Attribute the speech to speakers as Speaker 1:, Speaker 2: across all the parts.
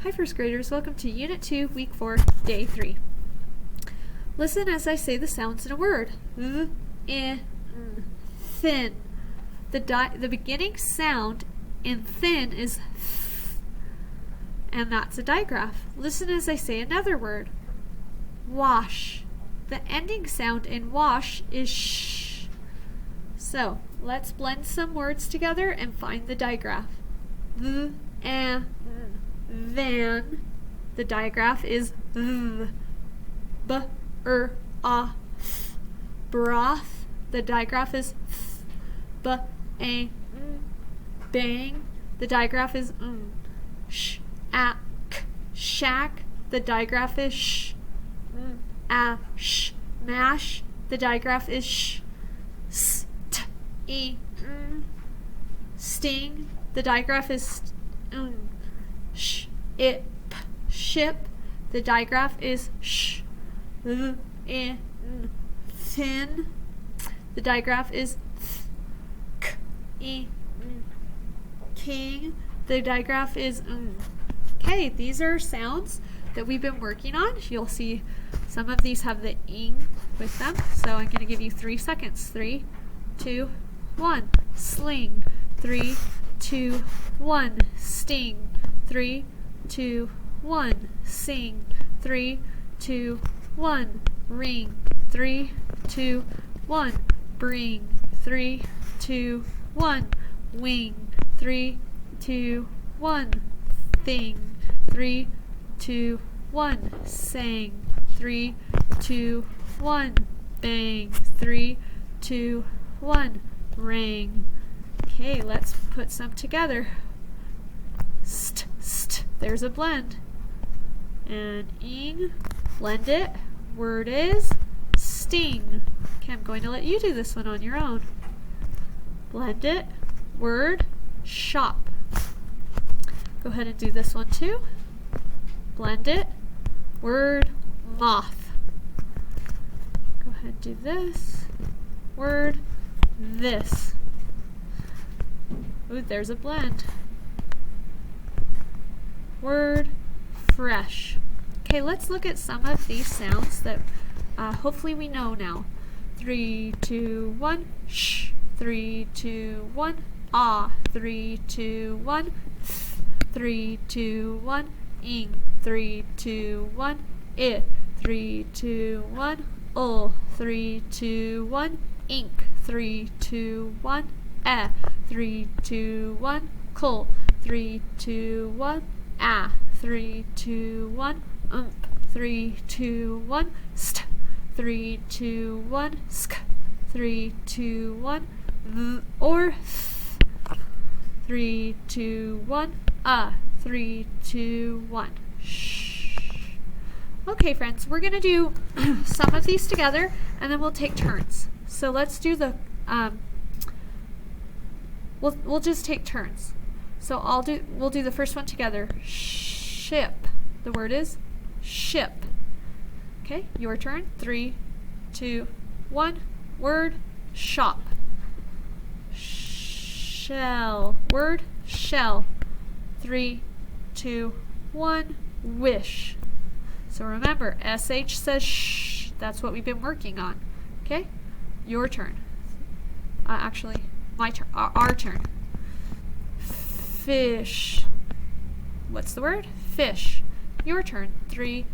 Speaker 1: Hi first graders, welcome to Unit 2, Week 4, Day 3. Listen as I say the sounds in a word. Thin. The beginning sound in thin is th, and that's a digraph. Listen as I say another word. Wash. The ending sound in wash is sh. So, let's blend some words together and find the digraph. Van. The digraph is th. Broth. The digraph is th. Bang. The digraph is shack. The digraph is sh. Mash. The digraph is sh. Sting. The digraph is ship. The digraph is sh. Thin. The digraph is king. The digraph is Okay, these are sounds that we've been working on. You'll see some of these have the ing with them. So I'm going to give you 3 seconds. 3, 2, 1. Sling. 3, 2, 1. Sting. 3, 2, 1. Sing. 3, 2, 1. Ring. 3, 2, 1. Bring. 3, 2, 1. Wing. 3, 2, 1. Thing. 3, 2, 1. Sang. 3, 2, 1. Bang. 3, 2, 1. Rang. Okay, let's put some together. There's a blend. And ing, blend it. Word is sting. Okay, I'm going to let you do this one on your own. Blend it. Word, shop. Go ahead and do this one too. Blend it. Word, moth. Go ahead and do this. Word, this. Ooh, there's a blend. Word, fresh. Okay, let's look at some of these sounds that hopefully we know now. 3, 2, 1, sh. 3, 2, 1, ah. 3, 2, 1, th. 3, 2, 1, ing. 3, 2, 1, I. 3, 2, 1, ul. 3, 2, 1, ink. 3, 2, 1, 3, 2, 1, kul. 3, 2, 1, 3, 2, 1, 3, 2, 1, st. 3, 2, 1, sk. 3, 2, 1, th or th. 3, 2, 1, 3, 2, 1, shh. Okay, friends, we're going to do some of these together, and then we'll take turns. So let's do the, we'll just take turns. So we'll do the first one together. Ship. The word is ship. Okay, your turn. 3, 2, 1. Word, shop. Shell. Word, shell. 3, 2, 1. Wish. So remember, SH says shh. That's what we've been working on. Okay, your turn. Actually, my turn. Our turn. Fish. What's the word? Fish. Your turn. 3,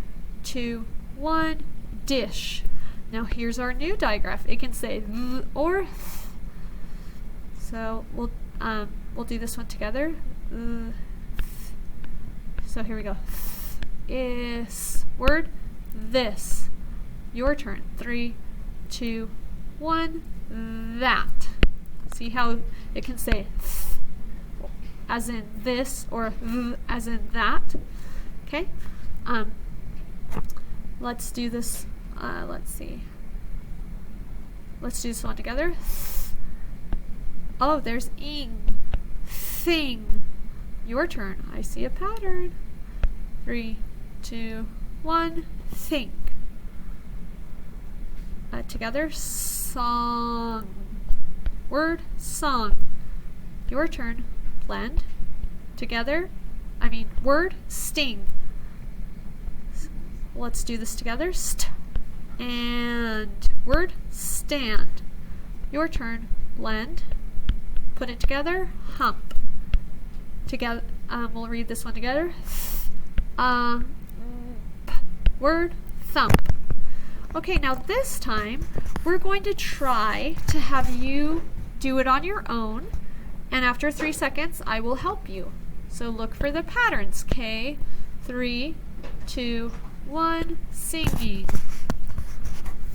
Speaker 1: 2, 1. Dish. Now here's our new digraph. It can say th or th. So we'll do this one together. So here we go. Is word this. Your turn. 3, 2, 1. That. See how it can say th as in this or th as in that. Okay. Let's do this. Let's see. Let's do this one together. Oh, there's ing. Thing. Your turn. I see a pattern. 3, 2, 1. Think. Together. Song. Word, song. Your turn. Blend. Together. word, sting. Let's do this together. St. And word, stand. Your turn. Blend. Put it together. Hump. Together. We'll read this one together. Word, thump. Okay, now this time we're going to try to have you do it on your own, and after 3 seconds I will help you. So look for the patterns. Okay, 3, 2, 1, singing.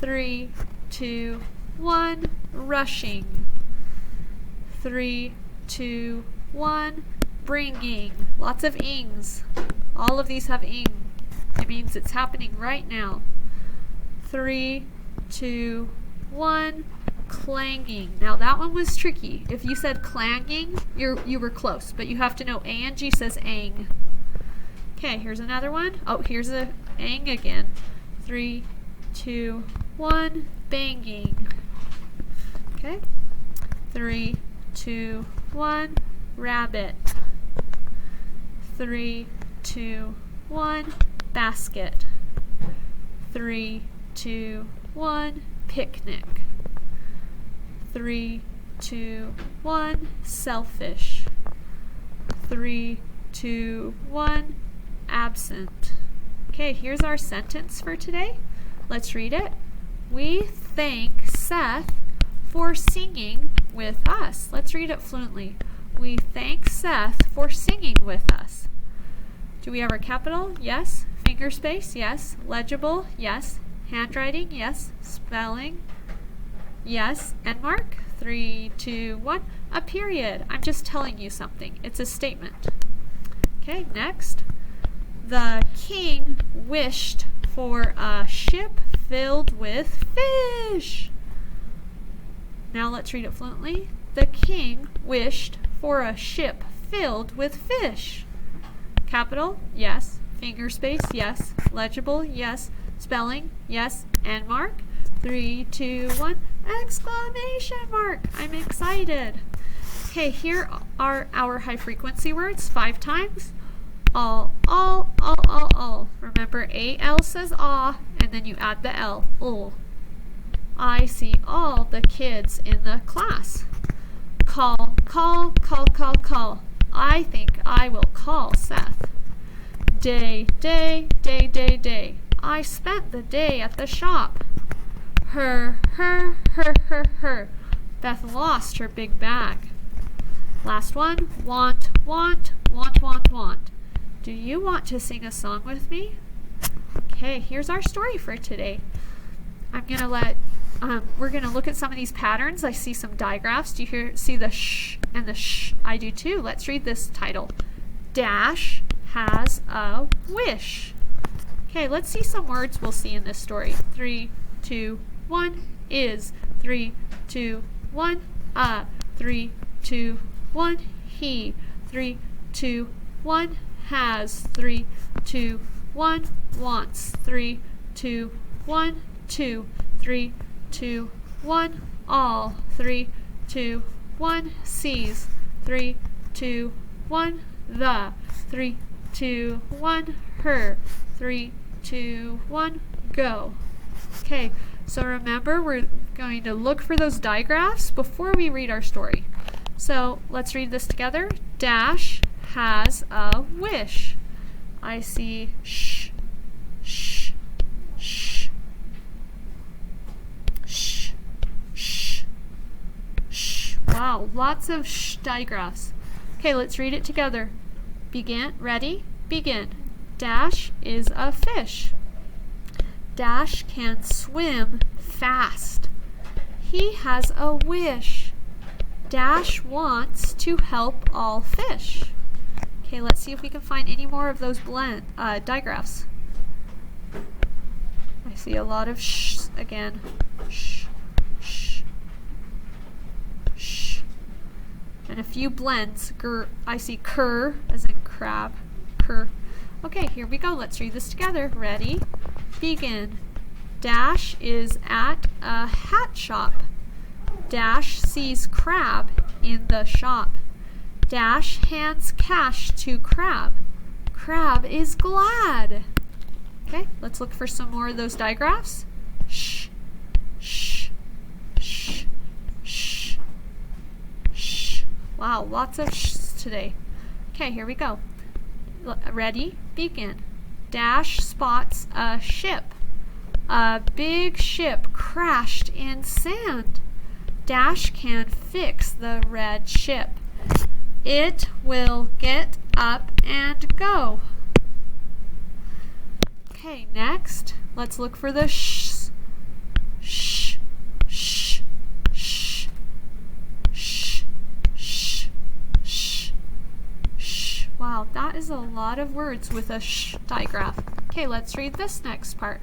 Speaker 1: 3, 2, 1, rushing. 3, 2, 1, bringing. Lots of ings. All of these have ing. It means it's happening right now. 3, 2, 1, clanging. Now that one was tricky. If you said clanging, you were close, but you have to know ang says ang. Okay, here's another one. Oh, here's a ang again. 3, 2, 1, banging. Okay. 3, 2, 1, rabbit. 3, 2, 1, basket. 3, 2, 1, picnic. 3, 2, 1, selfish. 3, 2, 1, absent. Okay, here's our sentence for today. Let's read it. We thank Seth for singing with us. Let's read it fluently. We thank Seth for singing with us. Do we have our capital? Yes. Finger space? Yes. Legible? Yes. Handwriting? Yes. Spelling? Yes. End mark? 3, 2, 1. A period. I'm just telling you something. It's a statement. Okay, next. The king wished for a ship filled with fish. Now let's read it fluently. The king wished for a ship filled with fish. Capital? Yes. Finger space? Yes. Legible? Yes. Spelling? Yes. End mark? 3, 2, 1. Exclamation mark! I'm excited. Okay, here are our high frequency words 5 times. All. Remember, A-L says ah, and then you add the L. Ul. I see all the kids in the class. Call. I think I will call Seth. Day. I spent the day at the shop. Her. Beth lost her big bag. Last one. Want. Do you want to sing a song with me? Okay, here's our story for today. We're gonna look at some of these patterns. I see some digraphs. Do you see the sh and the sh? I do too. Let's read this title. Dash has a wish. Okay, let's see some words we'll see in this story. 3, 2, 1 is. 3, 2, 1 a. 3, 2, 1 he. 3, 2, 1 has. 3, 2, 1 wants. 3, 2, 1 2. 3, 2, 1 all. 3, 2, 1 sees. 3, 2, 1 the. 3, 2, 1 her. 3, 2, 1 go. Okay, so remember we're going to look for those digraphs before we read our story. So let's read this together. Dash has a wish. I see sh. Wow, lots of sh digraphs. Okay, let's read it together. Begin. Ready? Begin. Dash is a fish. Dash can swim fast. He has a wish. Dash wants to help all fish. Okay, let's see if we can find any more of those digraphs. I see a lot of sh's again. Shh. And a few blends. I see cur as in crab. Cur. Okay, here we go. Let's read this together. Ready? Begin. Dash is at a hat shop. Dash sees crab in the shop. Dash hands cash to crab. Crab is glad. Okay, let's look for some more of those digraphs. Shh, shh, shh, shh, shh. Wow, lots of sh's today. Okay, here we go. Ready? Begin. Dash spots a ship. A big ship crashed in sand. Dash can fix the red ship. It will get up and go. Okay, next, let's look for the sh's. Shh, shh, shh, shh, shh, shh, shh. Wow, that is a lot of words with a shh digraph. Okay, let's read this next part.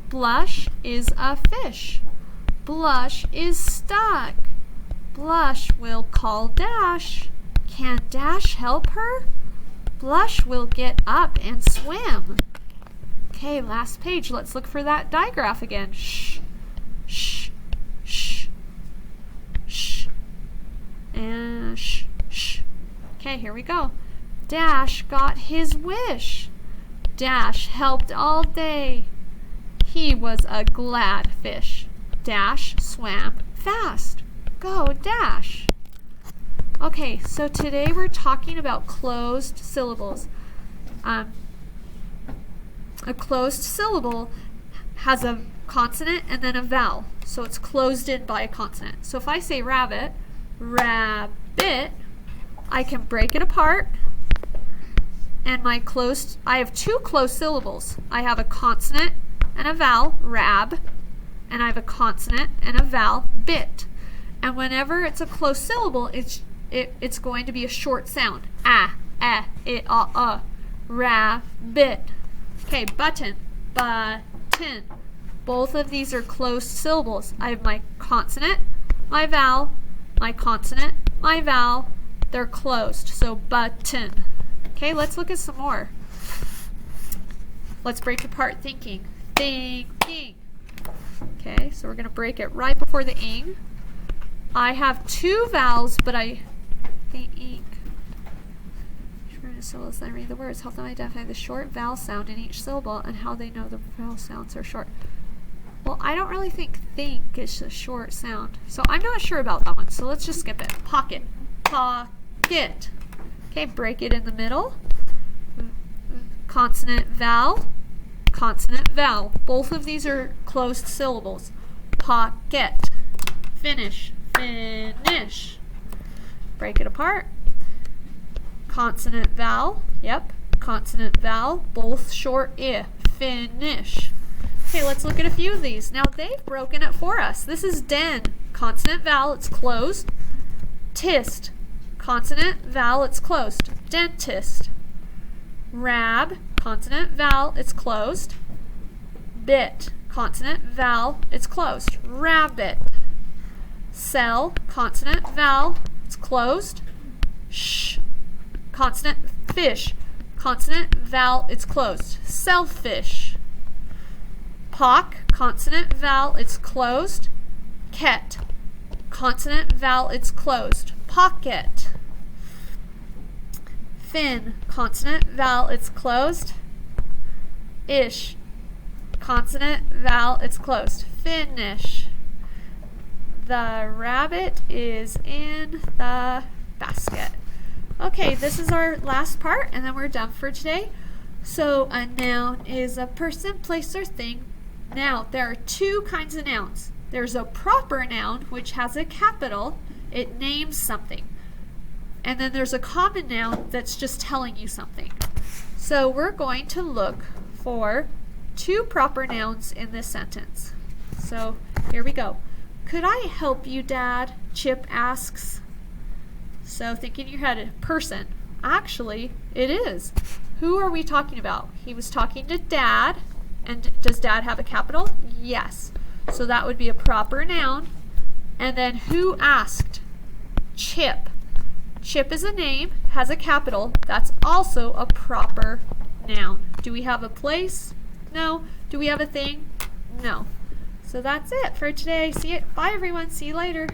Speaker 1: Blush is a fish. Blush is stuck. Blush will call Dash. Can Dash help her? Blush will get up and swim. Okay, last page. Let's look for that digraph again. Shh, shh, shh, shh, and shh, shh. Okay, here we go. Dash got his wish. Dash helped all day. He was a glad fish. Dash swam fast. Go, Dash. Okay, so today we're talking about closed syllables. A closed syllable has a consonant and then a vowel. So it's closed in by a consonant. So if I say rabbit, rabbit, I can break it apart. And I have two closed syllables. I have a consonant and a vowel, rab, and I have a consonant and a vowel, bit. And whenever it's a closed syllable, it's going to be a short sound. Rabbit. Okay, button, button. Both of these are closed syllables. I have my consonant, my vowel, my consonant, my vowel. They're closed, so button. Okay, let's look at some more. Let's break apart thinking. Thinking. Okay, so we're going to break it right before the ing. I have two vowels, but think. Syllables, then read the words. Help them identify the short vowel sound in each syllable and how they know the vowel sounds are short. Well, I don't really think is a short sound, so I'm not sure about that one. So let's just skip it. Pocket, pocket. Okay, break it in the middle. Consonant, vowel, consonant, vowel. Both of these are closed syllables. Pocket. Finish, finish. Break it apart. Consonant, vowel. Yep, consonant, vowel. Both short I. Finish. Okay, let's look at a few of these. Now they've broken it for us. This is den. Consonant, vowel, it's closed. Tist. Consonant, vowel, it's closed. Dentist. Rab. Consonant, vowel, it's closed. Bit. Consonant, vowel, it's closed. Rabbit. Cell. Consonant, vowel, it's closed. Sh. Consonant, fish. Consonant, vowel, it's closed. Selfish. Pock. Consonant, vowel, it's closed. Ket. Consonant, vowel, it's closed. Pocket. Fin. Consonant, vowel, it's closed. Ish. Consonant, vowel, it's closed. Finish. The rabbit is in the basket. Okay, this is our last part, and then we're done for today. So a noun is a person, place, or thing. Now, there are two kinds of nouns. There's a proper noun, which has a capital. It names something. And then there's a common noun that's just telling you something. So we're going to look for two proper nouns in this sentence. So here we go. Could I help you, Dad? Chip asks. So think in your head, person. Actually, it is. Who are we talking about? He was talking to Dad. And does Dad have a capital? Yes. So that would be a proper noun. And then who asked? Chip. Chip is a name, has a capital. That's also a proper noun. Do we have a place? No. Do we have a thing? No. So that's it for today. See it. Bye everyone. See you later.